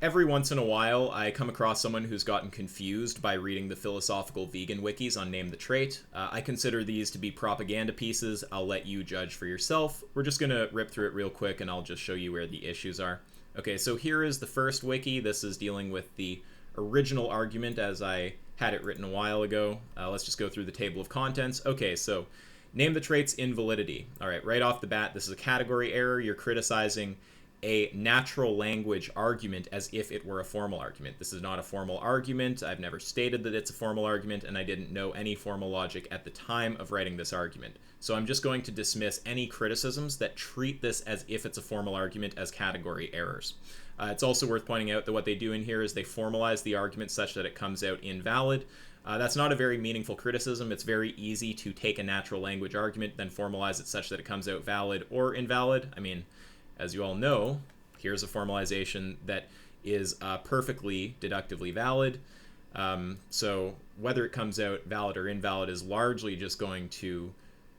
every once in a while, I come across someone who's gotten confused by reading the philosophical vegan wikis on Name the Trait. I consider these to be propaganda pieces. I'll let you judge for yourself. We're just going to rip through it real quick, and I'll just show you where the issues are. Okay, so here is the first wiki. This is dealing with the original argument as I had it written a while ago. Let's just go through the table of contents. Okay, so Name the Trait's invalidity. All right off the bat, this is a category error. You're criticizing a natural language argument as if it were a formal argument. This is not a formal argument. I've never stated that it's a formal argument, and I didn't know any formal logic at the time of writing this argument. So I'm just going to dismiss any criticisms that treat this as if it's a formal argument as category errors. It's also worth pointing out that what they do in here is they formalize the argument such that it comes out invalid. That's not a very meaningful criticism. It's very easy to take a natural language argument, then formalize it such that it comes out valid or invalid. I mean, as you all know, here's a formalization that is perfectly deductively valid. So whether it comes out valid or invalid is largely just going to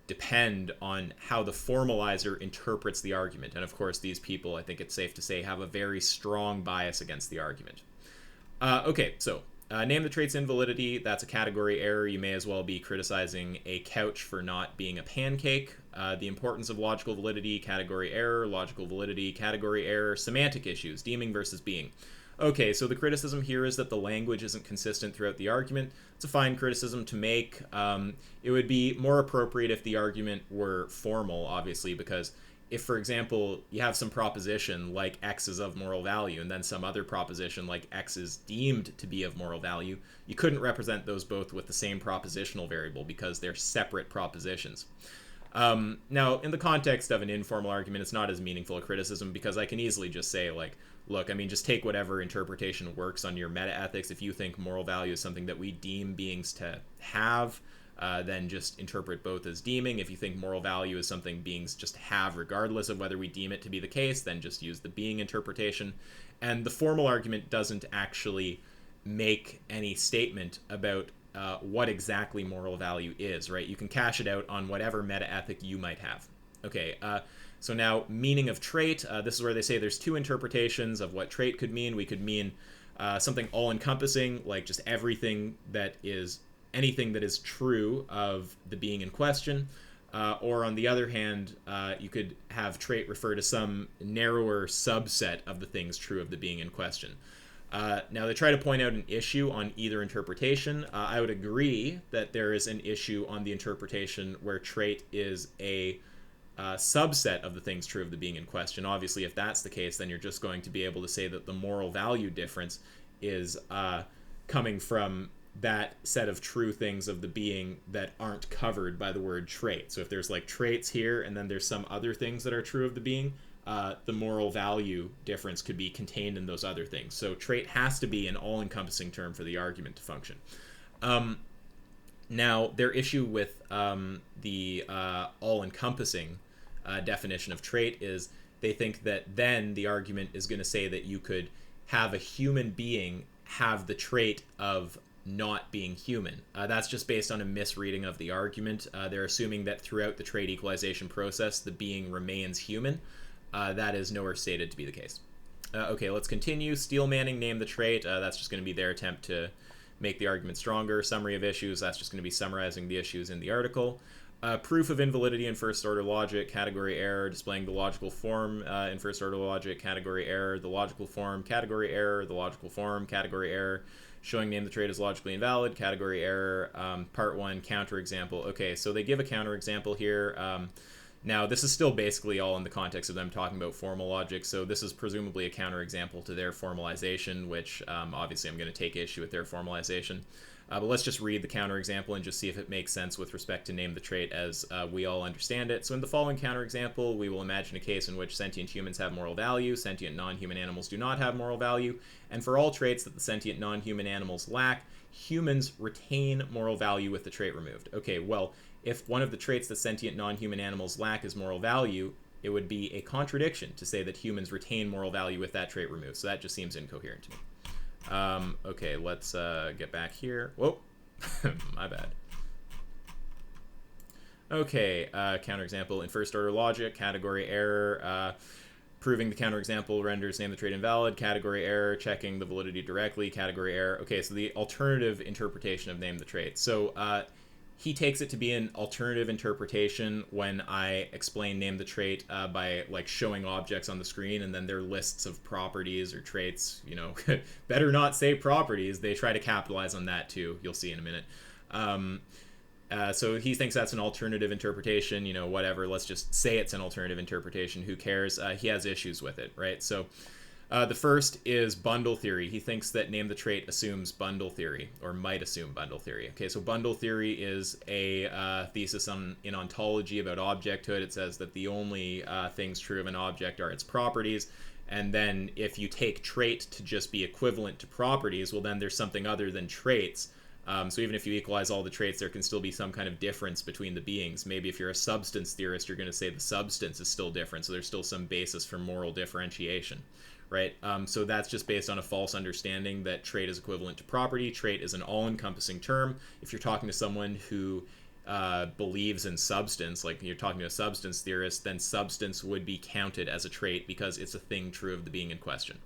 depend on how the formalizer interprets the argument. And of course, these people, I think it's safe to say, have a very strong bias against the argument. Okay, so Name the Trait's invalidity. That's a category error. You may as well be criticizing a couch for not being a pancake. The importance of logical validity, category error, logical validity, category error, semantic issues, deeming versus being. Okay, so the criticism here is that the language isn't consistent throughout the argument. It's a fine criticism to make. It would be more appropriate if the argument were formal, obviously, because if, for example, you have some proposition like X is of moral value and then some other proposition like X is deemed to be of moral value, you couldn't represent those both with the same propositional variable because they're separate propositions. Now, in the context of an informal argument, it's not as meaningful a criticism because I can easily just say, like, look, I mean, just take whatever interpretation works on your meta-ethics. If you think moral value is something that we deem beings to have, then just interpret both as deeming. If you think moral value is something beings just have regardless of whether we deem it to be the case, then just use the being interpretation. And the formal argument doesn't actually make any statement about what exactly moral value is, right? You can cash it out on whatever meta-ethic you might have. Okay, so now meaning of trait. This is where they say there's two interpretations of what trait could mean. We could mean something all-encompassing, like just anything that is true of the being in question. Or on the other hand, you could have trait refer to some narrower subset of the things true of the being in question. Now, they try to point out an issue on either interpretation. I would agree that there is an issue on the interpretation where trait is a subset of the things true of the being in question. Obviously, if that's the case, then you're just going to be able to say that the moral value difference is coming from that set of true things of the being that aren't covered by the word trait. So if there's like traits here and then there's some other things that are true of the being, the moral value difference could be contained in those other things. So trait has to be an all-encompassing term for the argument to function. Now, their issue with the all-encompassing definition of trait is they think that then the argument is going to say that you could have a human being have the trait of not being human. That's just based on a misreading of the argument. They're assuming that throughout the trait equalization process, the being remains human. That is nowhere stated to be the case. Okay, let's continue. Steel Manning Name the Trait. That's just going to be their attempt to make the argument stronger. Summary of issues. That's just going to be summarizing the issues in the article. Proof of invalidity in first-order logic. Category error. Displaying the logical form in first-order logic. Category error. The logical form. Category error. The logical form. Category error. Showing Name the Trait is logically invalid. Category error. Part 1. Counterexample. Okay, so they give a counterexample here. Now, this is still basically all in the context of them talking about formal logic, so this is presumably a counterexample to their formalization, which obviously I'm going to take issue with their formalization. But let's just read the counterexample and just see if it makes sense with respect to Name the Trait as we all understand it. So in the following counterexample, we will imagine a case in which sentient humans have moral value, sentient non-human animals do not have moral value, and for all traits that the sentient non-human animals lack, humans retain moral value with the trait removed. Okay, well, if one of the traits that sentient non-human animals lack is moral value, it would be a contradiction to say that humans retain moral value with that trait removed. So that just seems incoherent to me. Okay, let's get back here. Whoa, my bad. Okay, counterexample in first order logic, category error. proving the counterexample renders name the trait invalid, category error, checking the validity directly, category error. Okay, so the alternative interpretation of name the trait. So he takes it to be an alternative interpretation when I explain name the trait by like showing objects on the screen and then their lists of properties or traits. You know, better not say properties. They try to capitalize on that too. You'll see in a minute. So he thinks that's an alternative interpretation, you know, whatever. Let's just say it's an alternative interpretation. Who cares? He has issues with it, right? So the first is bundle theory. He thinks that name the trait assumes bundle theory, or might assume bundle theory. Okay, so bundle theory is a thesis in ontology about objecthood. It says that the only things true of an object are its properties. And then if you take trait to just be equivalent to properties, well, then there's something other than traits. So even if you equalize all the traits, there can still be some kind of difference between the beings. Maybe if you're a substance theorist, you're going to say the substance is still different. So there's still some basis for moral differentiation, right? So that's just based on a false understanding that trait is equivalent to property. Trait is an all-encompassing term. If you're talking to someone who believes in substance, like you're talking to a substance theorist, then substance would be counted as a trait because it's a thing true of the being in question.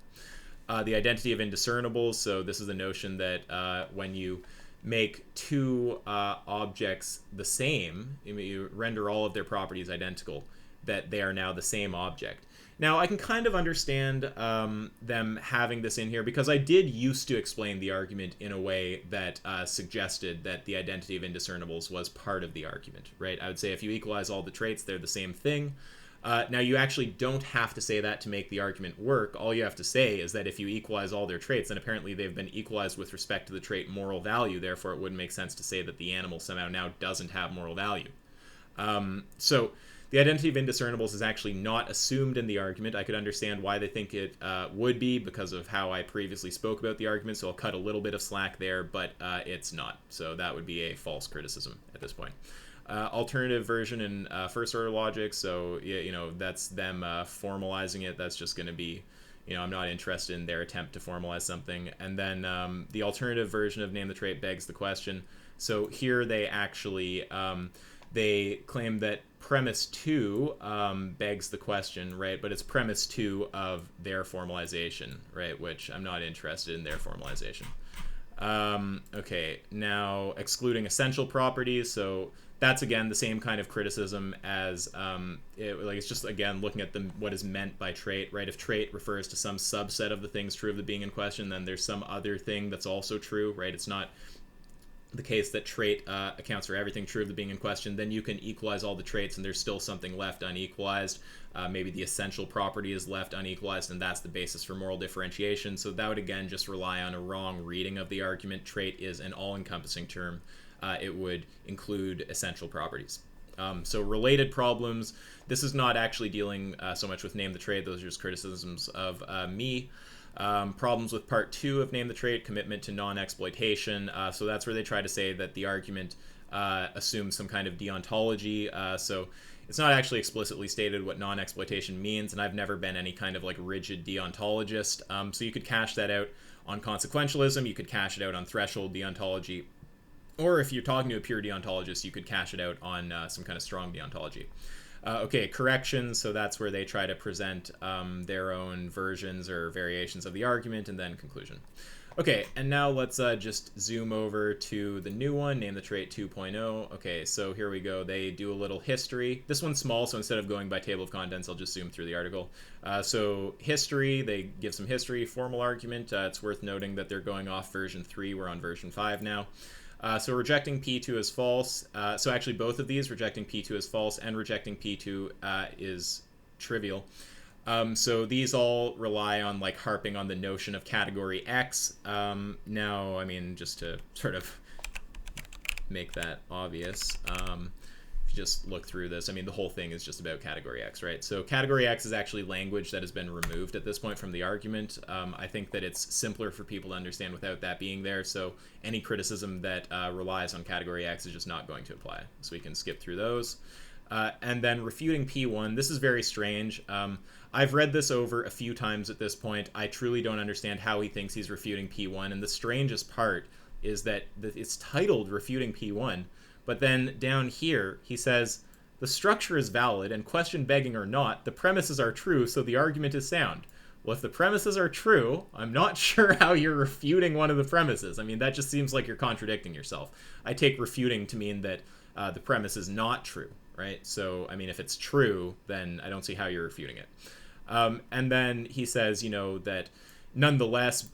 The identity of indiscernibles. So this is the notion that when you make two objects the same, you render all of their properties identical, that they are now the same object. Now, I can kind of understand them having this in here because I did used to explain the argument in a way that suggested that the identity of indiscernibles was part of the argument, right? I would say if you equalize all the traits, they're the same thing. Now, you actually don't have to say that to make the argument work. All you have to say is that if you equalize all their traits, then apparently they've been equalized with respect to the trait moral value. Therefore, it wouldn't make sense to say that the animal somehow now doesn't have moral value. So the identity of indiscernibles is actually not assumed in the argument. I could understand why they think it would be because of how I previously spoke about the argument, so I'll cut a little bit of slack there, but it's not. So that would be a false criticism at this point. Alternative version in first order logic, so you know, that's them formalizing it. That's just going to be, you know, I'm not interested in their attempt to formalize something. And then the alternative version of name the trait begs the question. So here they actually they claim that premise 2 begs the question, right? But it's premise 2 of their formalization, right? Which I'm not interested in their formalization. Okay, now excluding essential properties. So that's again the same kind of criticism as it's just again looking at what is meant by trait, right? If trait refers to some subset of the things true of the being in question, then there's some other thing that's also true, right? It's not the case that trait accounts for everything true of the being in question. Then you can equalize all the traits and there's still something left unequalized. Maybe the essential property is left unequalized, and that's the basis for moral differentiation. So that would again just rely on a wrong reading of the argument. Trait is an all-encompassing term. It would include essential properties. So related problems, this is not actually dealing so much with name the trait. Those are just criticisms of me. Problems with part 2 of name the trait, commitment to non-exploitation. So that's where they try to say that the argument assumes some kind of deontology. So it's not actually explicitly stated what non-exploitation means, and I've never been any kind of like rigid deontologist. So you could cash that out on consequentialism, you could cash it out on threshold deontology, or if you're talking to a pure deontologist, you could cash it out on some kind of strong deontology. Okay, corrections, so that's where they try to present their own versions or variations of the argument, and then conclusion. Okay, and now let's just zoom over to the new one, name the trait 2.0. Okay, so here we go. They do a little history. This one's small, so instead of going by table of contents, I'll just zoom through the article. So history, they give some history, formal argument. It's worth noting that they're going off version 3. We're on version 5 now. So rejecting P2 as false. So actually both of these, rejecting P2 as false and rejecting P2 is trivial. So these all rely on like harping on the notion of category X. Now, I mean, just to sort of make that obvious, if you just look through this, I mean, the whole thing is just about category X, right? So category X is actually language that has been removed at this point from the argument. I think that it's simpler for people to understand without that being there. So any criticism that relies on category X is just not going to apply. So we can skip through those. And then refuting P1, this is very strange. I've read this over a few times at this point. I truly don't understand how he thinks he's refuting P1. And the strangest part is that it's titled refuting P1. But then down here, he says, The structure is valid, and question begging or not, the premises are true, so the argument is sound. Well, if the premises are true, I'm not sure how you're refuting one of the premises. I mean, that just seems like you're contradicting yourself. I take refuting to mean that the premise is not true, right? So, I mean, if it's true, then I don't see how you're refuting it. And then he says, that nonetheless,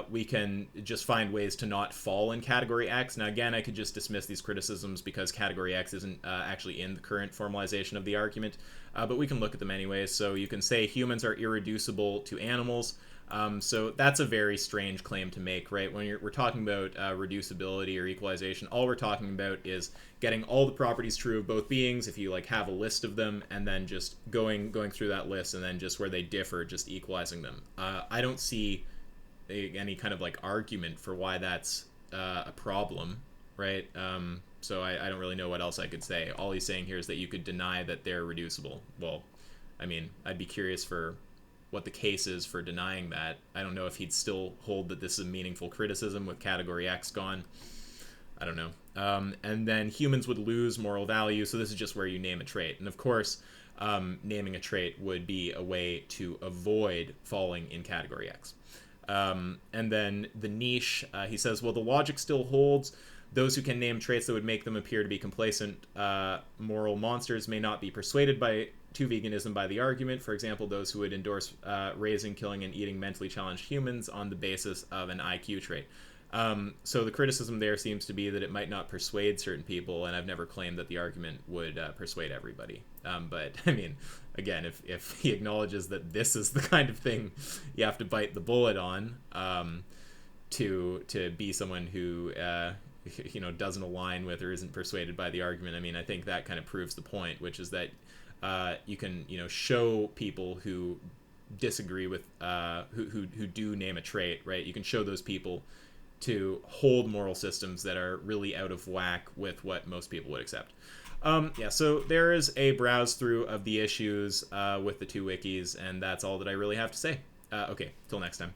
we can just find ways to not fall in category X. Now, again, I could just dismiss these criticisms because category X isn't actually in the current formalization of the argument, but we can look at them anyways. So you can say humans are irreducible to animals. So that's a very strange claim to make, right? When we're talking about reducibility or equalization, all we're talking about is getting all the properties true of both beings, if you have a list of them, and then just going through that list, and then just where they differ, just equalizing them. I don't see any kind of argument for why that's a problem, right? So I don't really know what else I could say. All he's saying here is that you could deny that they're reducible. Well, I mean, I'd be curious for what the case is for denying that. I don't know if he'd still hold that this is a meaningful criticism with category X gone. I don't know. And then humans would lose moral value, so this is just where you name a trait. And of course, naming a trait would be a way to avoid falling in category X. And then the niche, he says, well, the logic still holds. Those who can name traits that would make them appear to be complacent moral monsters may not be persuaded to veganism by the argument. For example, those who would endorse raising, killing, and eating mentally challenged humans on the basis of an IQ trait. So the criticism there seems to be that it might not persuade certain people, and I've never claimed that the argument would persuade everybody. But, I mean, again, if he acknowledges that this is the kind of thing you have to bite the bullet on to be someone who doesn't align with or isn't persuaded by the argument, I mean, I think that kind of proves the point, which is that you can show people who disagree with who do name a trait, right? You can show those people to hold moral systems that are really out of whack with what most people would accept. So there is a browse through of the issues with the two wikis, and that's all that I really have to say. Okay, till next time.